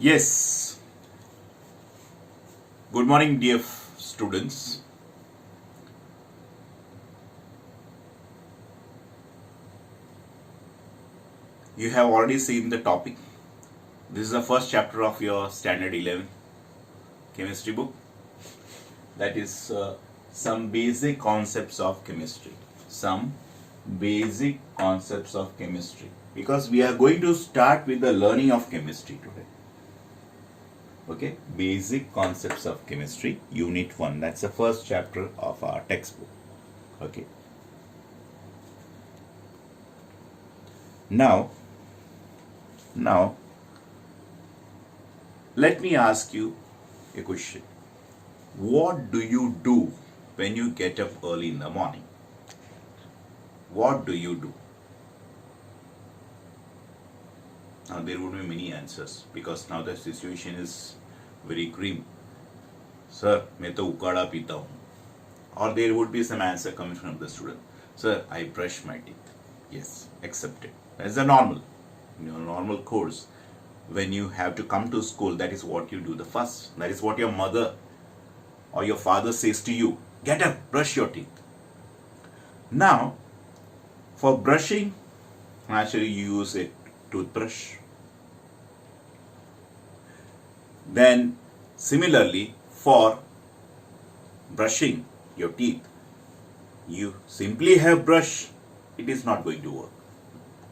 Yes, good morning, dear students. You have already seen the topic. This is the first chapter of your Standard 11 chemistry book. That is some basic concepts of chemistry. Some basic concepts of chemistry. Because we are going to start with the learning of chemistry today. Okay, basic concepts of chemistry, unit 1. That's the first chapter of our textbook. Okay. Now, let me ask you a question. What do you do when you get up early in the morning? What do you do? Now there would be many answers because now the situation is very grim. Sir, मैं तो उकाड़ा पीता हूँ. Or there would be some answer coming from the student. Sir, I brush my teeth. Yes, accepted. That's the normal. In your normal course, when you have to come to school, that is what you do the first. That is what your mother or your father says to you. Get up, brush your teeth. Now, for brushing, naturally you use a toothbrush. Then, similarly, for brushing your teeth, you simply have brush. It is not going to work.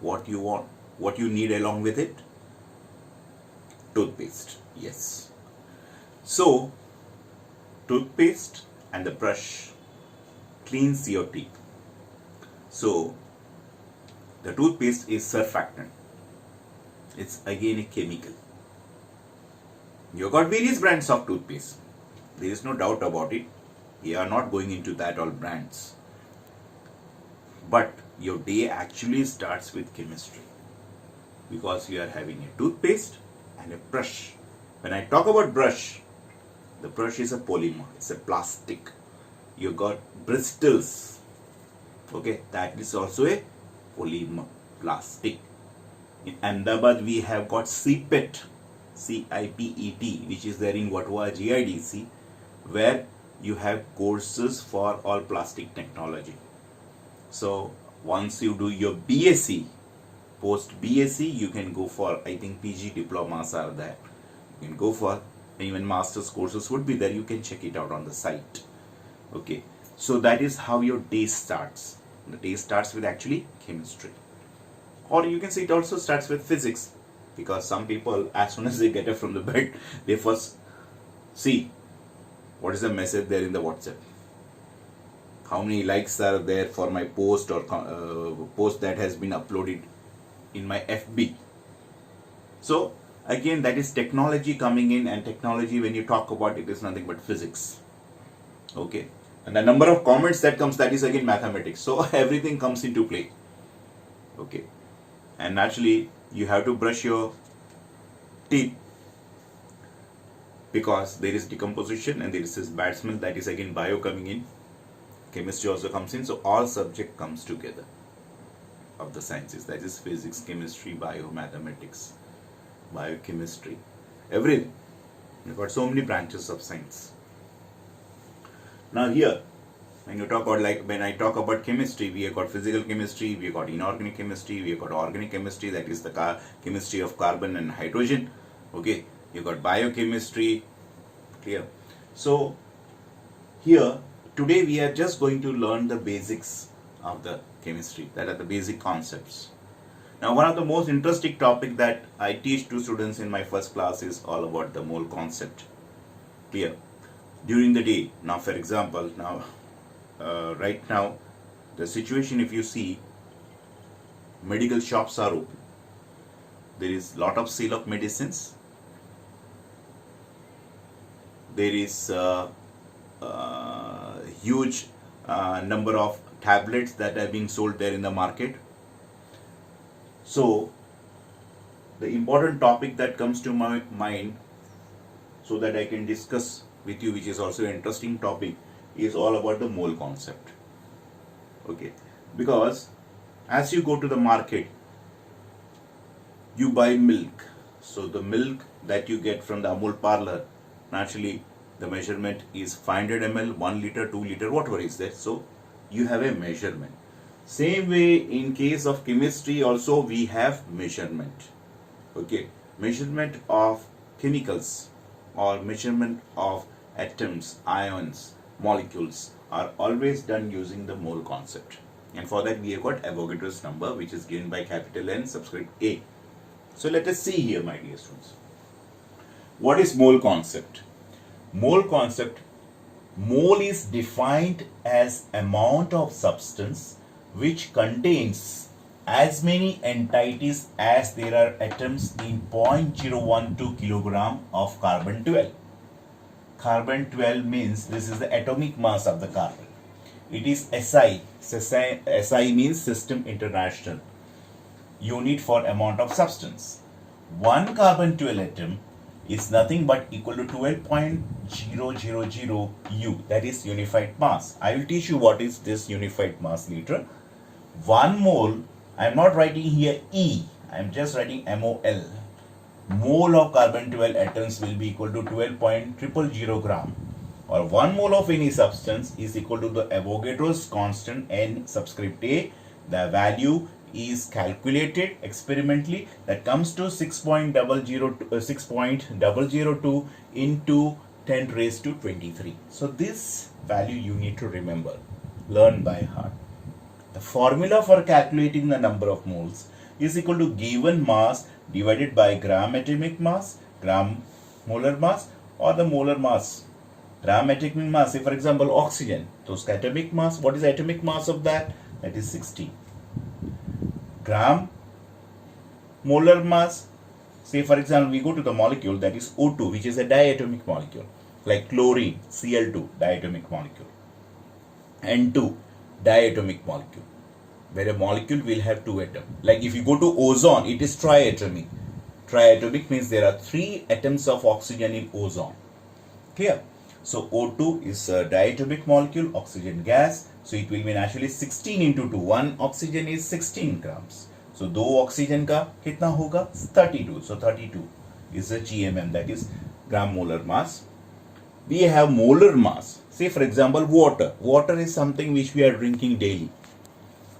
What you want, what you need along with it? Toothpaste. Yes. So, toothpaste and the brush cleans your teeth. So, the toothpaste is surfactant. It's again a chemical. You got various brands of toothpaste. There is no doubt about it. We are not going into that all brands. But your day actually starts with chemistry because you are having a toothpaste and a brush. When I talk about brush, the brush is a polymer. It's a plastic. You got bristles. Okay, that is also a polymer, plastic. In Ahmedabad, we have got CPET, CIPET, which is there in Vatwa GIDC, where you have courses for all plastic technology. So, once you do your BSc, post BSc, you can go for, I think PG diplomas are there. You can go for, even master's courses would be there. You can check it out on the site. Okay, so that is how your day starts. The day starts with actually chemistry. Or you can say it also starts with physics, because some people, as soon as they get up from the bed, they first see what is the message there in the WhatsApp. How many likes are there for my post or post that has been uploaded in my FB. So again, that is technology coming in, and technology, when you talk about it, is nothing but physics. Okay, and the number of comments that comes, that is again mathematics. So everything comes into play. Okay, and naturally you have to brush your teeth because there is decomposition and there is this bad smell. That is again bio coming in. Chemistry also comes in. So all subject comes together of the sciences. That is physics, chemistry, bio, mathematics, biochemistry, everything. You've got so many branches of science. Now here, when you talk about, like when I talk about chemistry, we have got physical chemistry, we have got inorganic chemistry, we have got organic chemistry, that is the chemistry of carbon and hydrogen. Okay, you got biochemistry. Clear? So here, today we are just going to learn the basics of the chemistry, that are the basic concepts. Now, one of the most interesting topic that I teach to students in my first class is all about the mole concept. Clear? During the day, now for example, now right now the situation, if you see, medical shops are open. There is lot of sale of medicines. There is huge number of tablets that are being sold there in the market. So the important topic that comes to my mind, so that I can discuss with you, which is also an interesting topic, is all about the mole concept. Okay, because as you go to the market, you buy milk, So the milk that you get from the Amul parlor, naturally the measurement is 500 ml, 1 liter, 2 liter, whatever is there. So you have a measurement. Same way in case of chemistry also we have measurement. Okay, measurement of chemicals or measurement of atoms, ions, molecules are always done using the mole concept. And for that we have got Avogadro's number, which is given by capital N subscript A. So let us see here, my dear students. What is mole concept? Mole concept, mole is defined as amount of substance which contains as many entities as there are atoms in 0.012 kilogram of carbon 12. Carbon 12 means this is the atomic mass of the carbon. It is SI. SI means System International unit for amount of substance. One carbon 12 atom is nothing but equal to 12.000 U, that is unified mass. I will teach you what is this unified mass later. 1 mole, I am not writing here E, I am just writing MOL. Mole of carbon 12 atoms will be equal to 12.000 gram, or 1 mole of any substance is equal to the Avogadro's constant N subscript A. The value is calculated experimentally, that comes to 6.002 into 10 raised to 23. So this value you need to remember, learn by heart. The formula for calculating the number of moles is equal to given mass divided by gram atomic mass, gram molar mass, or the molar mass. Gram atomic mass, say for example oxygen, so its atomic mass, what is the atomic mass of that? That is 16. Gram molar mass, say for example we go to the molecule, that is O2, which is a diatomic molecule, like chlorine, Cl2, diatomic molecule, N2, diatomic molecule, where a molecule will have 2 atoms. Like if you go to ozone, it is triatomic. Triatomic means there are 3 atoms of oxygen in ozone. Clear? So O2 is a diatomic molecule, oxygen gas. So it will be naturally 16 into 2. 1 oxygen is 16 grams. So 2 oxygen का कितना होगा? 32. So 32 is a GMM, that is gram molar mass. We have molar mass. Say for example water. Water is something which we are drinking daily.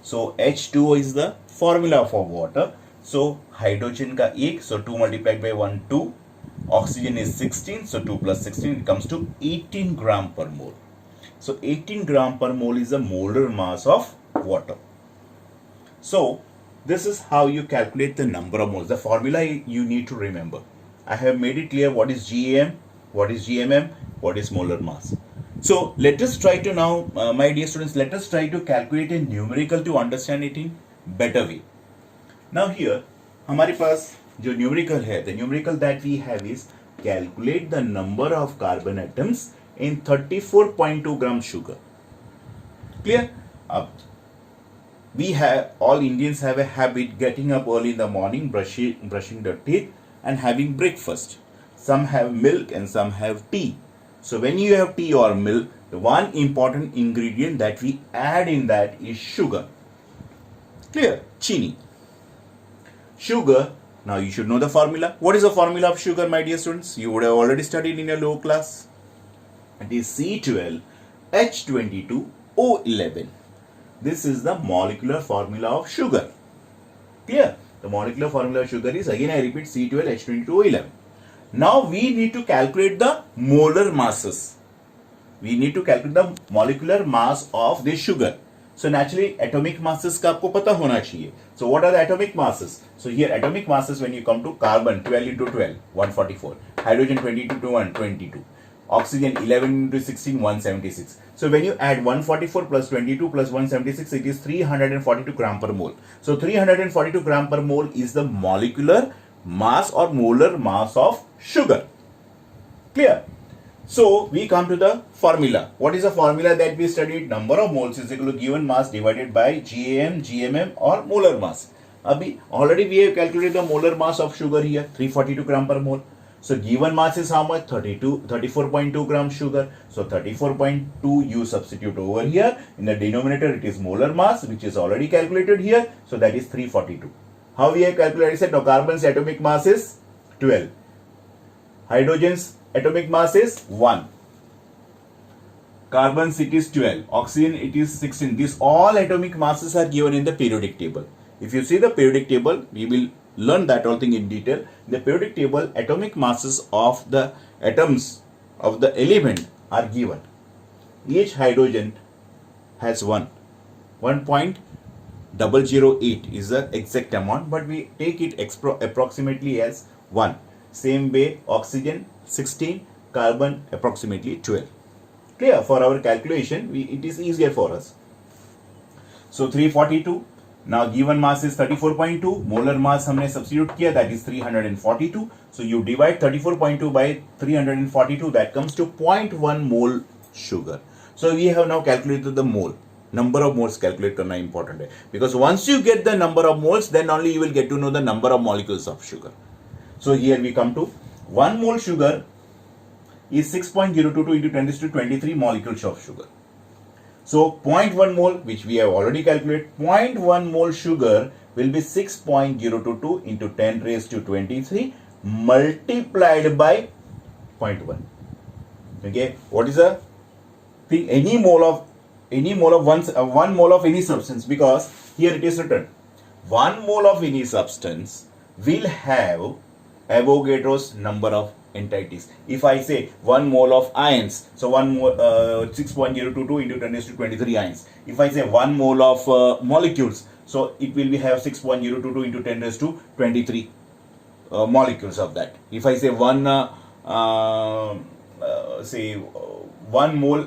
So H2O is the formula for water. So hydrogen का 1, so 2 multiplied by 1, 2. Oxygen is 16, so 2 plus 16, it comes to 18 gram per mole. So 18 gram per mole is the molar mass of water. So this is how you calculate the number of moles. The formula you need to remember. I have made it clear what is GAM, what is GMM, what is molar mass. So let us try to now, my dear students, let us try to calculate a numerical to understand it in better way. Now here, हमारे पास जो numerical है, the numerical that we have is calculate the number of carbon atoms in 34.2 gram sugar. Clear? We have, all Indians have a habit getting up early in the morning, brushing their teeth and having breakfast. Some have milk and some have tea. So when you have tea or milk, the one important ingredient that we add in that is sugar. Clear? Chini. Sugar. Now you should know the formula. What is the formula of sugar, my dear students? You would have already studied in your low class. It is C12H22O11. This is the molecular formula of sugar. Clear? The molecular formula of sugar is, again I repeat, C12H22O11. Now we need to calculate the molar masses. We need to calculate the molecular mass of this sugar. So naturally atomic masses का आपको पता होना चाहिए. So what are the atomic masses? So here atomic masses, when you come to carbon 12 into 12, 144. Hydrogen 22 to 122. Oxygen 11 into 16, 176. So when you add 144 plus 22 plus 176, it is 342 gram per mole. So 342 gram per mole is the molecular mass or molar mass of sugar. Clear? So we come to the formula. What is the formula that we studied? Number of moles is equal to given mass divided by GAM, GMM or molar mass. Abhi, already we have calculated the molar mass of sugar here, 342 gram per mole. So given mass is how much? 34.2 gram sugar. So 34.2 you substitute over here. In the denominator it is molar mass, which is already calculated here. So that is 342. How we have calculated it? Now carbon's atomic mass is 12. Hydrogen's atomic mass is 1. Carbon's it is 12. Oxygen it is 16. These all atomic masses are given in the periodic table. If you see the periodic table, we will learn that whole thing in detail. In the periodic table, atomic masses of the atoms of the element are given. Each hydrogen has 1.008 is the exact amount, but we take it approximately as 1. Same way, oxygen 16, carbon approximately 12. Clear? For our calculation, it is easier for us. So 342. Now given mass is 34.2. Molar mass हमने substitute किया, that is 342. So you divide 34.2 by 342, that comes to 0.1 mole sugar. So we have now calculated the mole. Number of moles calculate करना important है, because once you get the number of moles, then only you will get to know the number of molecules of sugar. So here we come to 1 mole sugar is 6.022 into 10 raised to 23 molecules of sugar. So 0.1 mole, which we have already calculated, 0.1 mole sugar will be 6.022 into 10 raised to 23 multiplied by 0.1. Okay, what is the thing? Any mole of one mole of any substance, because here it is written 1 mole of any substance will have Avogadro's number of entities. If I say 1 mole of ions, so 1 mole 6.022 into 10 raised to 23 ions. If I say 1 mole of molecules, so it will be have 6.022 into 10 raised to 23 molecules of that. If I say 1 mole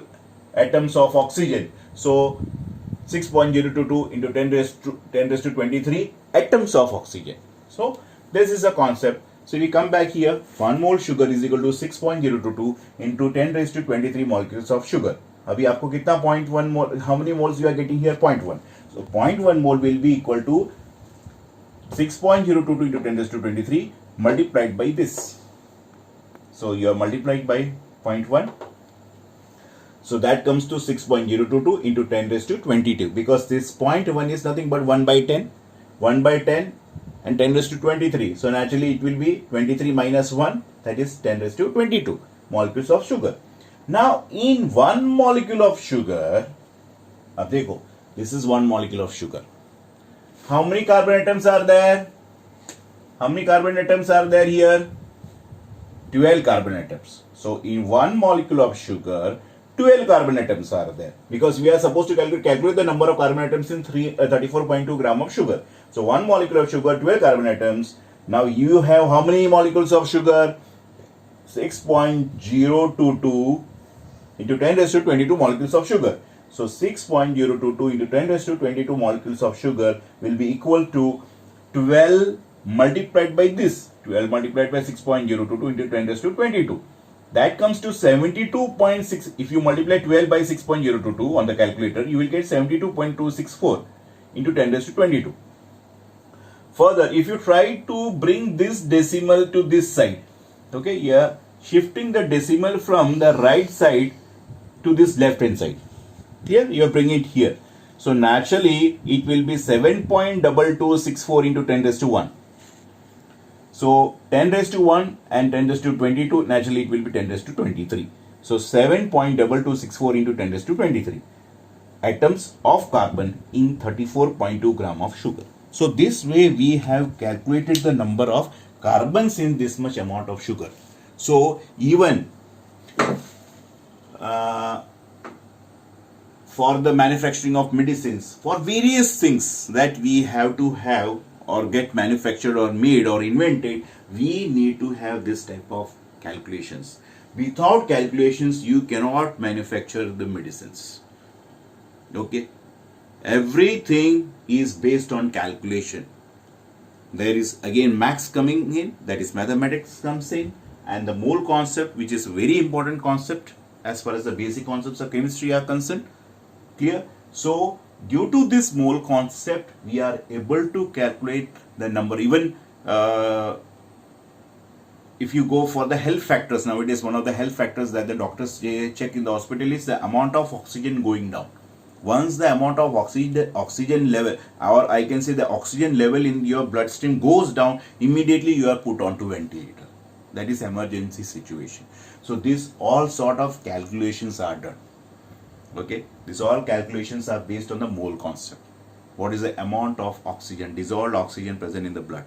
atoms of oxygen, so 6.022 into 10 raised to 23 atoms of oxygen. So this is a concept. So we come back here, 1 mole sugar is equal to 6.022 into 10 raised to 23 molecules of sugar. अभी आपको कितना 0.1 mole, how many moles you are getting here? 0.1. So 0.1 mole will be equal to 6.022 into 10 raised to 23 multiplied by this. So you are multiplied by 0.1. So that comes to 6.022 into 10 raised to 22, because this 0.1 is nothing but 1 by 10. 1 by 10 and 10 raised to 23. So naturally it will be 23 minus 1, that is 10 raised to 22 molecules of sugar. Now in 1 molecule of sugar, अब देखो, this is 1 molecule of sugar. How many carbon atoms are there? How many carbon atoms are there here? 12 carbon atoms. So in 1 molecule of sugar, 12 carbon atoms are there, because we are supposed to calculate the number of carbon atoms in 34.2 gram of sugar. So 1 molecule of sugar, 12 carbon atoms. Now you have how many molecules of sugar? 6.022 into 10 raised to 22 molecules of sugar. So 6.022 into 10 raised to 22 molecules of sugar will be equal to 12 multiplied by this. 12 multiplied by 6.022 into 10 raised to 22. That comes to 72.6. If you multiply 12 by 6.022 on the calculator, you will get 72.264 into 10 raised to 22. Further, if you try to bring this decimal to this side, okay, here shifting the decimal from the right side to this left hand side. Here you bring it here. So naturally it will be 7.2264 into 10 raised to 1. So 10 raised to 1 and 10 raised to 22, naturally it will be 10 raised to 23. So 7.2264 into 10 raised to 23 atoms of carbon in 34.2 gram of sugar. So this way we have calculated the number of carbons in this much amount of sugar. So even for the manufacturing of medicines, for various things that we have to have or get manufactured or made or invented, we need to have this type of calculations. Without calculations, you cannot manufacture the medicines. Okay? Everything is based on calculation. There is again maths coming in, that is mathematics comes in, and the mole concept, which is a very important concept as far as the basic concepts of chemistry are concerned. Clear? So due to this mole concept, we are able to calculate the number. Even if you go for the health factors, nowadays one of the health factors that the doctors check in the hospital is the amount of oxygen going down. Once the amount of oxygen level, or I can say the oxygen level in your bloodstream goes down, immediately you are put onto ventilator. that is emergency situation. So these all sort of calculations are done. Okay, these all calculations are based on the mole concept. What is the amount of oxygen, dissolved oxygen present in the blood?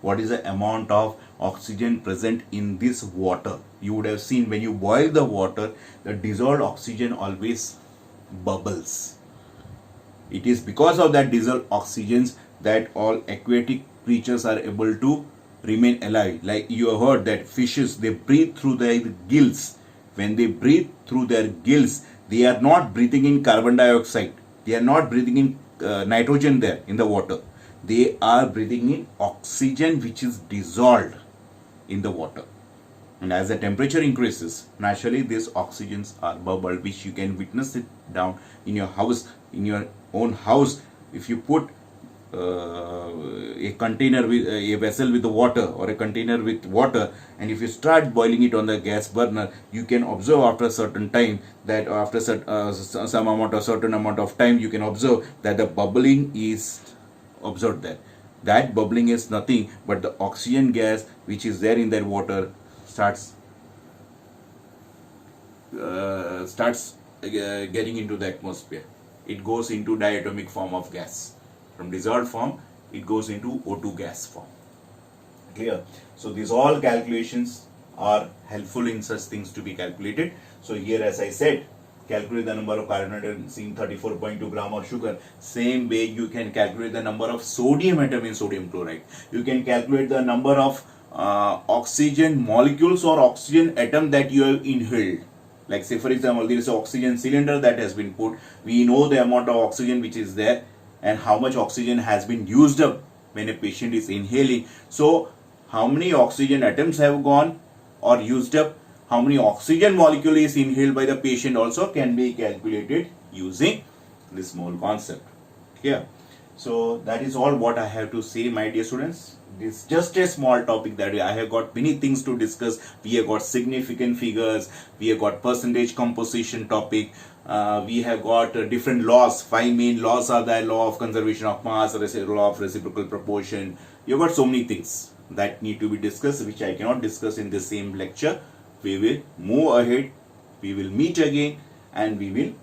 What is the amount of oxygen present in this water? You would have seen when you boil the water, the dissolved oxygen always bubbles. It is because of that dissolved oxygens that all aquatic creatures are able to remain alive. Like you have heard that fishes, they breathe through their gills. When they breathe through their gills, they are not breathing in carbon dioxide. They are not breathing in nitrogen there in the water. They are breathing in oxygen which is dissolved in the water. And as the temperature increases, naturally these oxygens are bubbled, which you can witness it down in your house, in your own house. If you put a container with a vessel with the water, or a container with water, and if you start boiling it on the gas burner, you can observe after a certain time that after some amount, a certain amount of time, you can observe that the bubbling is observed there. That bubbling is nothing but the oxygen gas which is there in that water starts getting into the atmosphere. It goes into diatomic form of gas. From dissolved form, it goes into O2 gas form. Clear? So these all calculations are helpful in such things to be calculated. So here, as I said, calculate the number of carbon atoms in 34.2 gram of sugar. Same way you can calculate the number of sodium atom in sodium chloride. You can calculate the number of oxygen molecules or oxygen atom that you have inhaled. Like say for example, there is an oxygen cylinder that has been put. We know the amount of oxygen which is there and how much oxygen has been used up when a patient is inhaling. So how many oxygen atoms have gone or used up, how many oxygen molecule is inhaled by the patient also can be calculated using this mole concept. Here, so that is all what I have to say, my dear students. This is just a small topic that I have got many things to discuss. We have got significant figures, we have got percentage composition topic, we have got different laws. 5 main laws are the law of conservation of mass, law of reciprocal proportion. You have got so many things that need to be discussed, which I cannot discuss in the same lecture. We will move ahead, we will meet again, and we will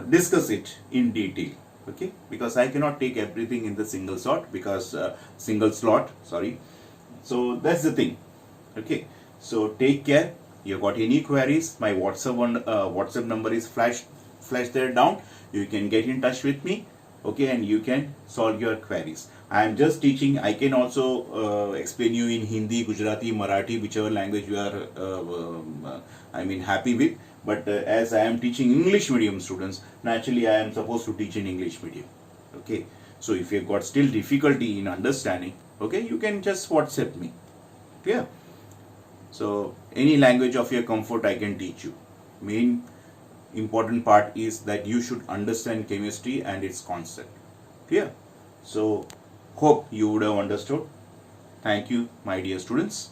discuss it in detail. Okay, because I cannot take everything in the single slot, because sorry. So that's the thing. Okay, so take care. You got any queries, my WhatsApp number is flashed there down. You can get in touch with me. Okay, and you can solve your queries. I am just teaching. I can also explain you in Hindi, Gujarati, Marathi, whichever language you are happy with. But as I am teaching English medium students, naturally I am supposed to teach in English medium. Okay, so if you have got still difficulty in understanding, okay, you can just WhatsApp me. Yeah. So any language of your comfort I can teach you. Main important part is that you should understand chemistry and its concept. Clear? So hope you would have understood. Thank you, my dear students.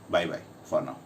Bye bye for now.